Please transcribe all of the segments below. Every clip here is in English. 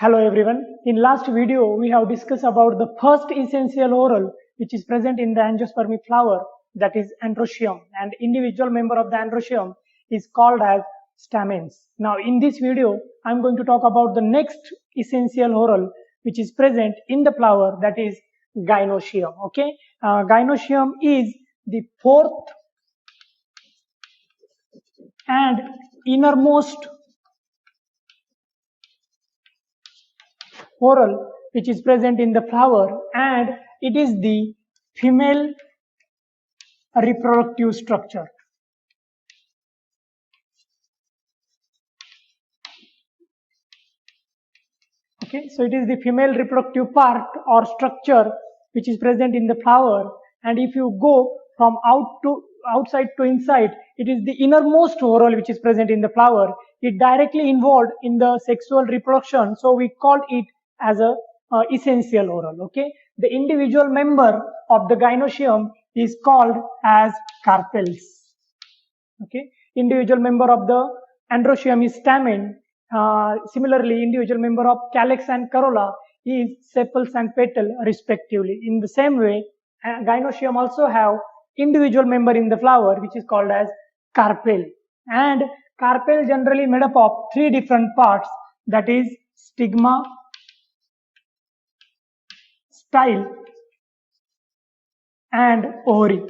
Hello everyone. In last video, we have discussed about the first essential whorl which is present in the angiospermic flower, that is androecium, and individual member of the androecium is called as stamens. Now in this video, I am going to talk about the next essential whorl which is present in the flower, that is gynoecium. Okay, gynoecium is the fourth and innermost whorl which is present in the flower, and it is the female reproductive structure. Okay, so it is the female reproductive part or structure which is present in the flower, and if you go from outside to inside, it is the innermost whorl which is present in the flower. It directly involved in the sexual reproduction, so we call it as a essential whorl. Okay, the individual member of the gynoecium is called as carpels. Okay, individual member of the androecium is stamen. Similarly, individual member of calyx and corolla is sepals and petal respectively. In the same way, gynoecium also have individual member in the flower which is called as carpel, and carpel generally made up of three different parts, that is stigma, style and ovary.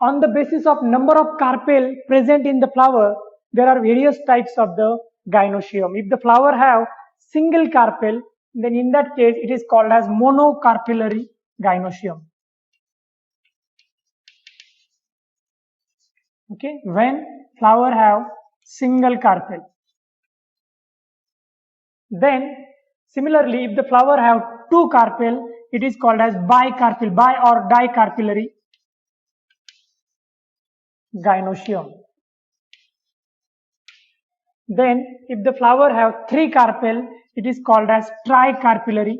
On the basis of number of carpel present in the flower, there are various types of the gynoecium. If the flower have single carpel, then in that case it is called as monocarpellary gynoecium. Okay, when flower have single carpel. Then similarly, if the flower have two carpel, it is called as bicarpel, bi or dicarpellary gynoecium. Then if the flower have three carpel, it is called as tricarpellary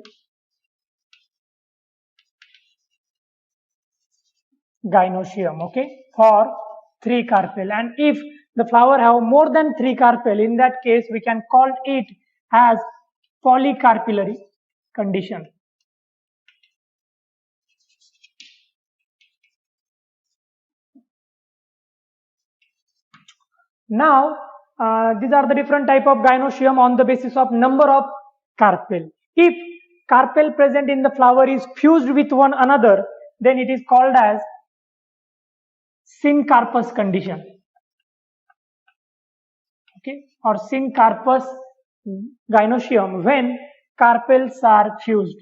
gynoecium. Okay, for three carpel. And if the flower have more than three carpel, in that case we can call it as polycarpellary condition. Now these are the different type of gynoecium on the basis of number of carpel. If carpel present in the flower is fused with one another, then it is called as syncarpous condition. Okay, or syncarpous gynoecium when carpels are fused.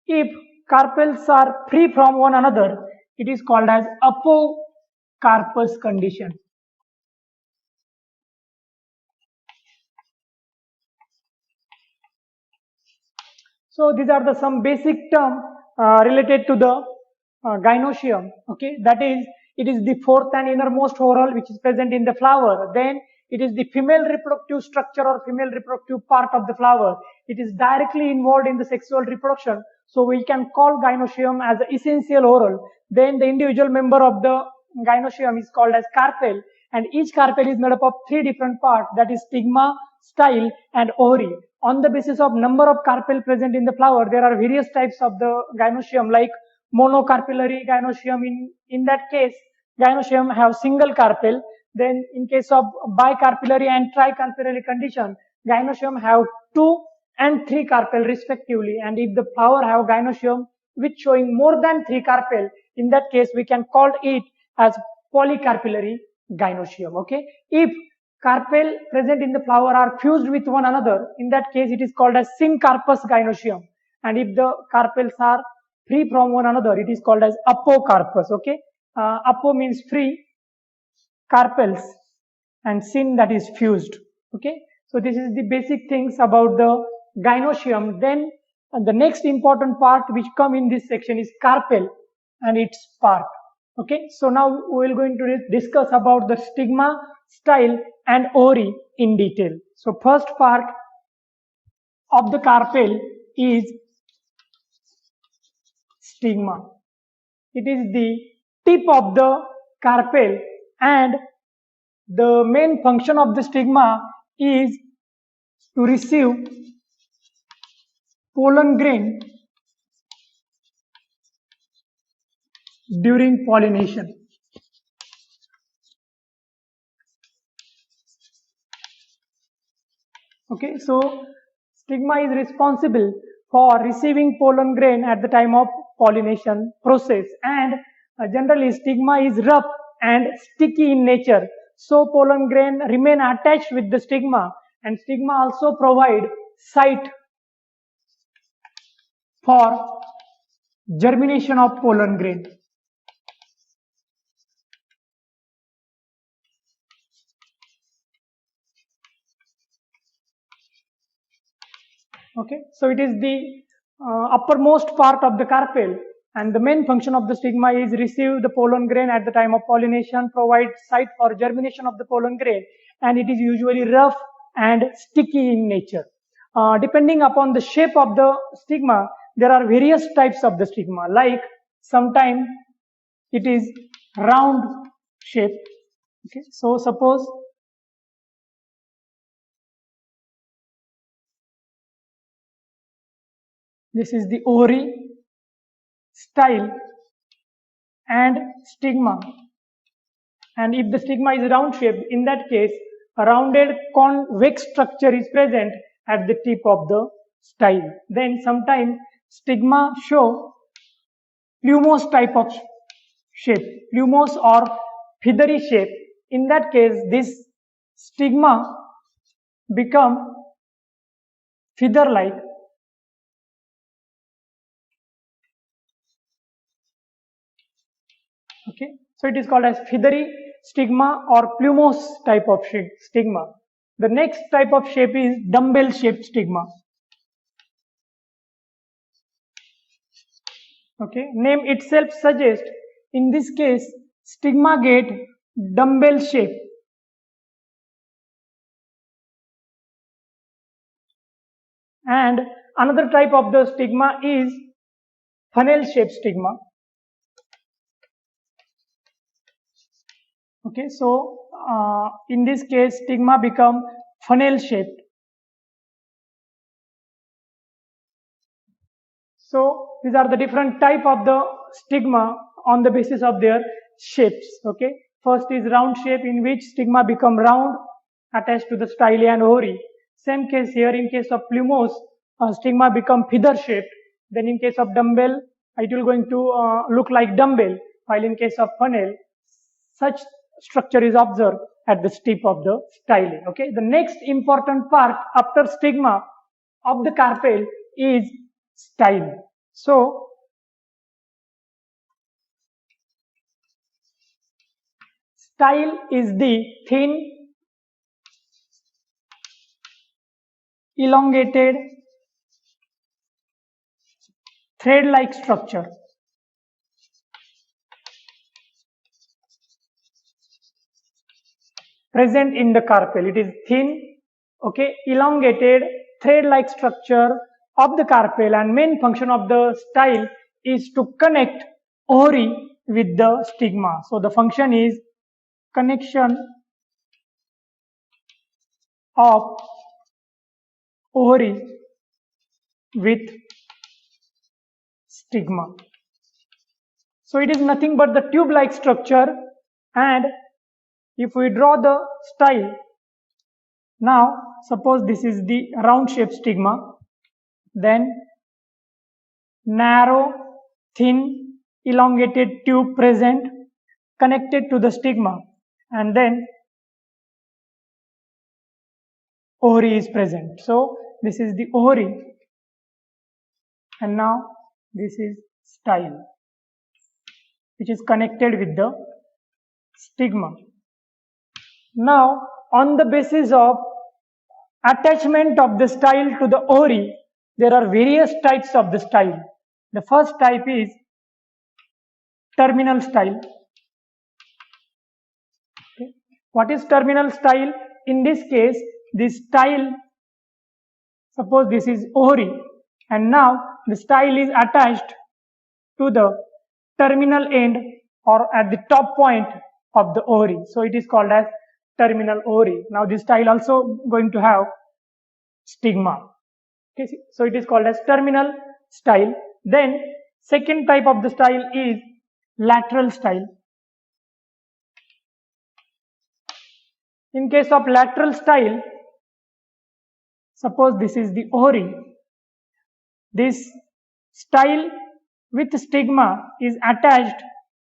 If carpels are free from one another, it is called as apocarpous condition. So these are the some basic term related to the gynoecium. Okay, that is, it is the fourth and innermost whorl which is present in the flower. Then it is the female reproductive structure or female reproductive part of the flower. It is directly involved in the sexual reproduction, so we can call gynoecium as the essential whorl. Then the individual member of the gynoecium is called as carpel, and each carpel is made up of three different parts, that is stigma, style and ovary. On the basis of number of carpel present in the flower, there are various types of the gynoecium, like monocarpellary gynoecium. In that case, gynoecium have single carpel. Then in case of bicarpellary and tricarpellary condition, gynoecium have two and three carpel respectively. And if the flower have gynoecium which showing more than three carpel, in that case we can call it as polycarpellary gynoecium. Okay, if carpel present in the flower are fused with one another, in that case it is called as syncarpous gynoecium. And if the carpels are free from one another, it is called as apocarpous. Okay, apo means free, carpels, and syn, that is fused. Okay, so this is the basic things about the gynoecium. Then the next important part which come in this section is carpel and its part. Okay, so now we will going to discuss about the stigma, style and ovary in detail. So first part of the carpel is stigma. It is the tip of the carpel, and the main function of the stigma is to receive pollen grain during pollination. Okay, so stigma is responsible for receiving pollen grain at the time of pollination process, and generally stigma is rough and sticky in nature. So pollen grain remain attached with the stigma, and stigma also provide site for germination of pollen grain. Okay, so it is the uppermost part of the carpel, and the main function of the stigma is receive the pollen grain at the time of pollination, provide site for germination of the pollen grain, and it is usually rough and sticky in nature. Depending upon the shape of the stigma, there are various types of the stigma, like sometimes it is round shape. Okay, so suppose this is the ovary, style, and stigma. And if the stigma is round shaped, in that case, a rounded convex structure is present at the tip of the style. Then sometimes stigma show plumose type of shape, plumose or feathery shape. In that case, this stigma become feather-like. Okay, so it is called as feathery stigma or plumose type of stigma. The next type of shape is dumbbell shaped stigma. Okay, name itself suggests, in this case, stigma get dumbbell shape. And another type of the stigma is funnel shaped stigma. Okay, so in this case, stigma become funnel shaped. So these are the different type of the stigma on the basis of their shapes. Okay, first is round shape, in which stigma become round attached to the style and ovary. Same case here, in case of plumose, stigma become feather shaped. Then in case of dumbbell, it will going to look like dumbbell, while in case of funnel, such structure is observed at the tip of the style. Okay, the next important part after stigma of the carpel is style. So style is the thin, elongated, thread-like structure present in the carpel. It is thin, okay, elongated, thread-like structure of the carpel, and main function of the style is to connect ovary with the stigma. So the function is connection of ovary with stigma. So it is nothing but the tube-like structure, and if we draw the style, now suppose this is the round shaped stigma, then narrow, thin, elongated tube present connected to the stigma, and then ovary is present. So this is the ovary, and now this is style, which is connected with the stigma. Now on the basis of attachment of the style to the ovary, there are various types of the style. The first type is terminal style. Okay. What is terminal style? In this case, this style, suppose this is ovary, and now the style is attached to the terminal end or at the top point of the ovary. So it is called as terminal ovary. Now this style also going to have stigma. Okay, so it is called as terminal style. Then second type of the style is lateral style. In case of lateral style, suppose this is the ovary. This style with stigma is attached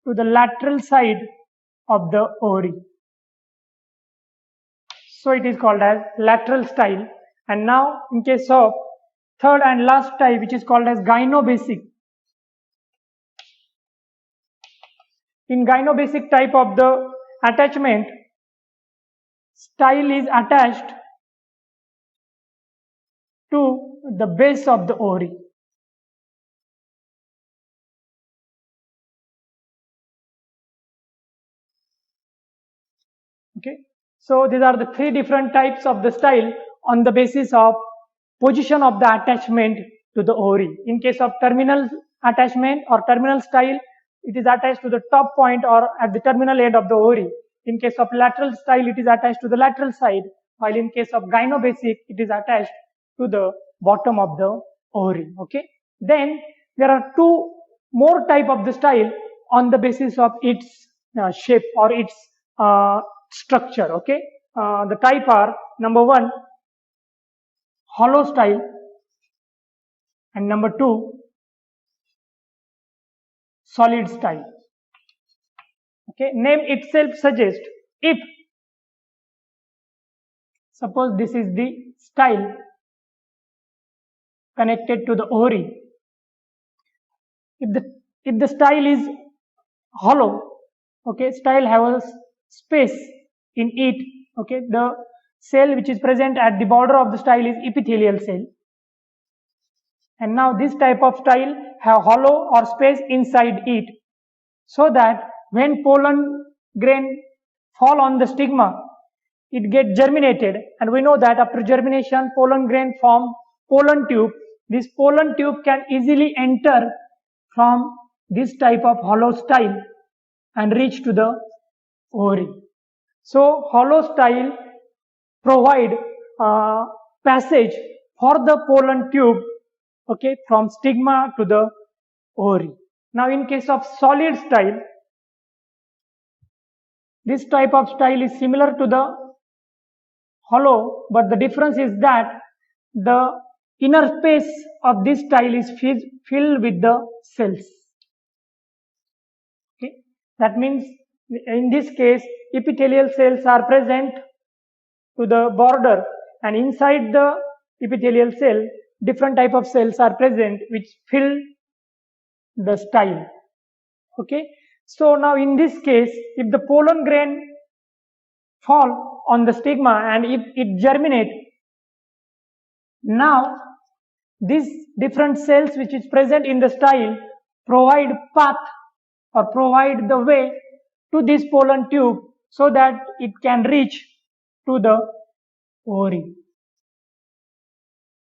to the lateral side of the ovary. So it is called as lateral style. And now in case of third and last type, which is called as gynobasic. In gynobasic type of the attachment, style is attached to the base of the ovary. Okay, so these are the three different types of the style on the basis of position of the attachment to the ovary. In case of terminal attachment or terminal style, it is attached to the top point or at the terminal end of the ovary. In case of lateral style, it is attached to the lateral side, while in case of gynobasic, it is attached to the bottom of the ovary. Okay, then there are two more type of the style on the basis of its shape or its structure. Okay, the type are number one, hollow style, and number two, solid style. Okay, name itself suggests, if suppose this is the style connected to the ovary, if the style is hollow, okay, style has a space in it. Okay, the cell which is present at the border of the style is epithelial cell, and now this type of style have hollow or space inside it, so that when pollen grain fall on the stigma, it get germinated, and we know that after germination pollen grain form pollen tube. This pollen tube can easily enter from this type of hollow style and reach to the ovary. So hollow style provide passage for the pollen tube, okay, from stigma to the ovary. Now in case of solid style, this type of style is similar to the hollow, but the difference is that the inner space of this style is filled with the cells. Okay, that means in this case epithelial cells are present to the border, and inside the epithelial cell different type of cells are present which fill the style. Okay, so now in this case, if the pollen grain fall on the stigma and if it germinate, now these different cells which is present in the style provide path or provide the way to this pollen tube, so that it can reach to the ovary.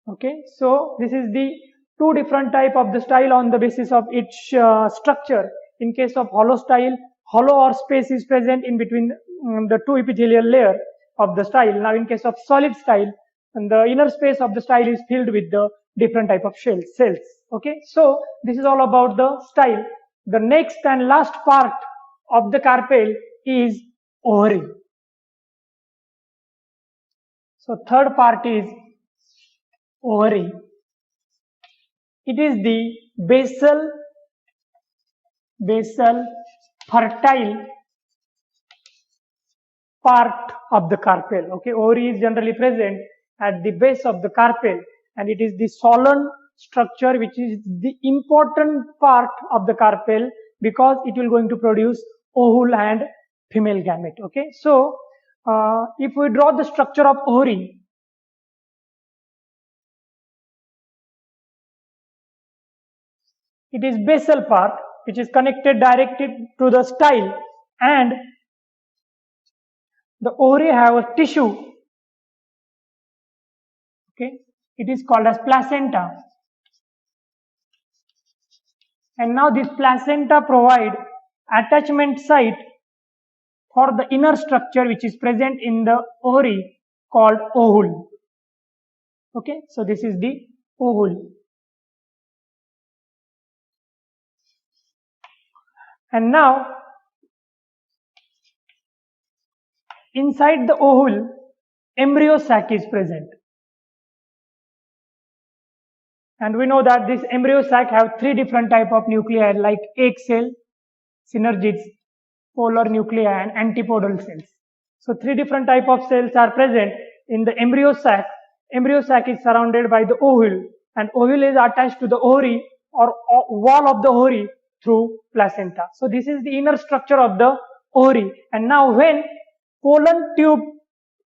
Okay, so this is the two different type of the style on the basis of its structure. In case of hollow style, hollow or space is present in between the two epithelial layer of the style. Now in case of solid style, and the inner space of the style is filled with the different type of cells. Okay, so this is all about the style. The next and last part of the carpel is ovary. So third part is ovary. It is the basal fertile part of the carpel. Okay, ovary is generally present at the base of the carpel, and it is the solan structure which is the important part of the carpel, because it will going to produce ovule and female gamete. Okay, so if we draw the structure of ovary, it is basal part which is connected directly to the style, and the ovary have a tissue. Okay, it is called as placenta, and now this placenta provide attachment site for the inner structure which is present in the ovary called ovule. Okay, so this is the ovule. And now inside the ovule, embryo sac is present. And we know that this embryo sac have three different type of nuclei like egg cell, synergids, polar nuclei and antipodal cells. So three different type of cells are present in the embryo sac. Embryo sac is surrounded by the ovule and ovule is attached to the ovary or wall of the ovary through placenta. So this is the inner structure of the ovary. And now when pollen tube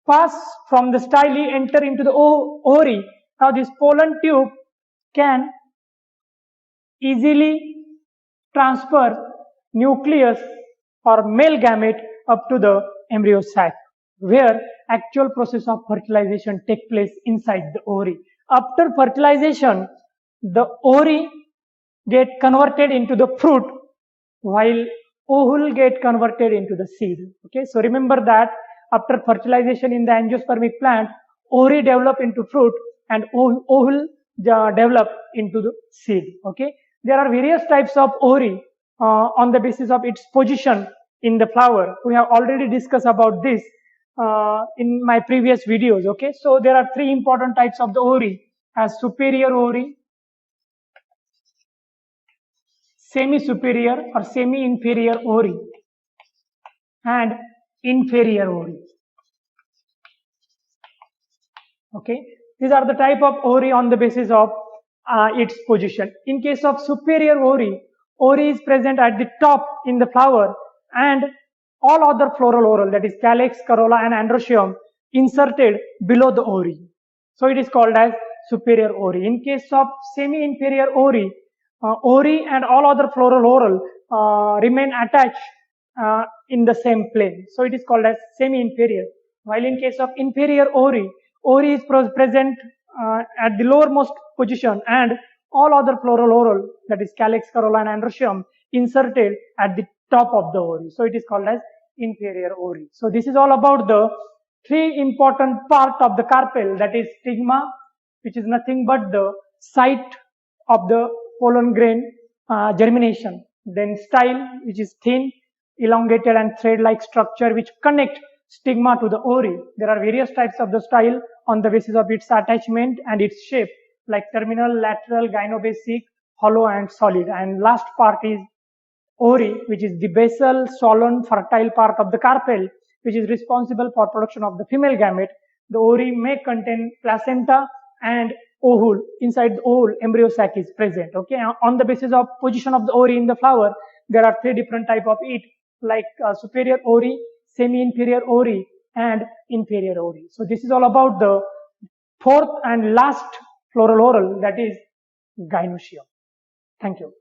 pass from the style enter into the ovary, now this pollen tube can easily transfer nucleus or male gamete up to the embryo sac, where actual process of fertilization take place inside the ovary. After fertilization, the ovary get converted into the fruit, while ovule get converted into the seed. Okay, so remember that after fertilization in the angiospermic plant, ovary develop into fruit and ovule develop into the seed. Okay, there are various types of ovary on the basis of its position in the flower. We have already discussed about this in my previous videos. Okay, so there are three important types of the ovary: as superior ovary, semi-superior or semi-inferior ovary, and inferior ovary. Okay, these are the type of ovary on the basis of its position. In case of superior ovary, ovary is present at the top in the flower and all other floral whorl, that is calyx, corolla and androecium, inserted below the ovary. So it is called as superior ovary. In case of semi-inferior ovary, ovary and all other floral whorl remain attached in the same plane. So it is called as semi-inferior. While in case of inferior ovary, ovary is present at the lowermost position and all other floral whorl, that is calyx, corolla and androecium, inserted at the top of the ovary. So it is called as inferior ovary. So this is all about the three important part of the carpel, that is stigma, which is nothing but the site of the pollen grain germination, then style, which is thin, elongated and thread-like structure which connect stigma to the ovary. There are various types of the style on the basis of its attachment and its shape, like terminal, lateral, gynobasic, hollow and solid. And last part is ovary, which is the basal, swollen, fertile part of the carpel, which is responsible for production of the female gamete. The ovary may contain placenta and ovule. Inside the ovule, embryo sac is present. Okay, on the basis of position of the ovary in the flower, there are three different type of it, like superior ovary, semi-inferior ovary and inferior ovary. So this is all about the fourth and last floral whorl, that is gynoecium. Thank you.